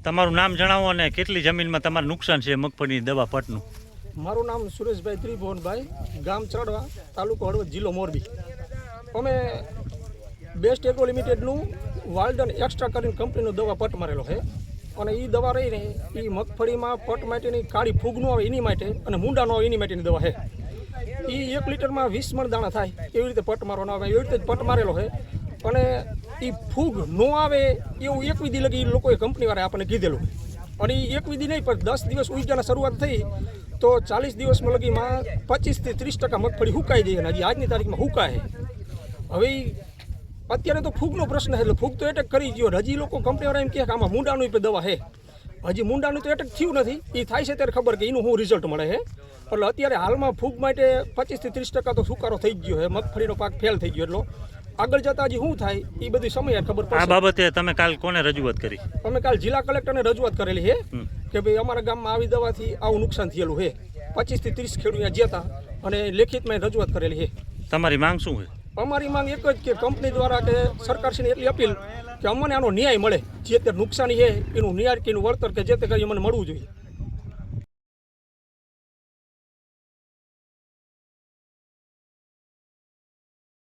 તમારું નામ જણાવો અને કેટલી જમીનમાં તમારું નુકસાન છે મગફળીની દવા પટનું? મારું નામ સુરેશભાઈ ત્રિભુવનભાઈ, ગામ ચડવા, તાલુકો હળવદ, જિલ્લો મોરબી. અમે બેસ્ટ એગ્રો લિમિટેડનું વાલ્ડન એક્સ્ટ્રા કરીને કંપનીનું દવા પટ મારેલો છે અને એ દવા રહીને એ મગફળીમાં પટ માટેની કાળી ફૂગ ન આવે એની માટે અને મૂંડા ન આવે એની માટેની દવા છે. એ 1 લીટરમાં 20 મણ દાણા થાય એવી રીતે પટ મારવાનો આવે, એવી રીતે જ પટ મારેલો છે. અને એ ફૂગ ન આવે એવું 1 વિધિ લગી લોકોએ કંપનીવાળાએ આપણને કીધેલું. અને એ 1 વિધિ નહીં પણ 10 દિવસ ઉઈજાના શરૂઆત થઈ તો 40 દિવસમાં લગીમાં 25 થી 30% મગફળી હુકાઈ જાય અને હજી આજની તારીખમાં હુકાય. હવે અત્યારે તો ફૂગનો પ્રશ્ન છે એટલે ફૂગ તો એટેક કરી ગયો. હજી લોકો કંપનીવાળા એમ કહે કે આમાં મૂંડાનું દવા છે. હજી મૂંડાનું તો એટેક થયું નથી, એ થાય છે ત્યારે ખબર કે એનું શું રિઝલ્ટ મળે છે. એટલે અત્યારે હાલમાં ફૂગ માટે 25 થી 30% તો સુકારો થઈ જ ગયો છે, મગફળીનો પાક ફેલ થઈ ગયો. એટલો આગળ જતા હજી શું થાય એ બધી સમય ખબર પડશે. આ બાબતે તમે કાલ કોને રજૂઆત કરી? અમે કાલ જિલ્લા કલેક્ટરને રજૂઆત કરેલી છે કે ભાઈ અમારા ગામમાં આવી દવાથી આવું નુકસાન થયેલું છે. 25 થી 30 ખેડૂત જ્યાં અને લેખિતમાં રજૂઆત કરેલી છે. તમારી માંગ શું છે? અમારી માંગ એક જ કે કંપની દ્વારા કે સરકારશ્રીને એટલી અપીલ કે અમને આનો ન્યાય મળે. જે તે નુકસાની છે એનું ન્યાય કે એનું વળતર કે જે તે કરી અમને મળવું જોઈએ.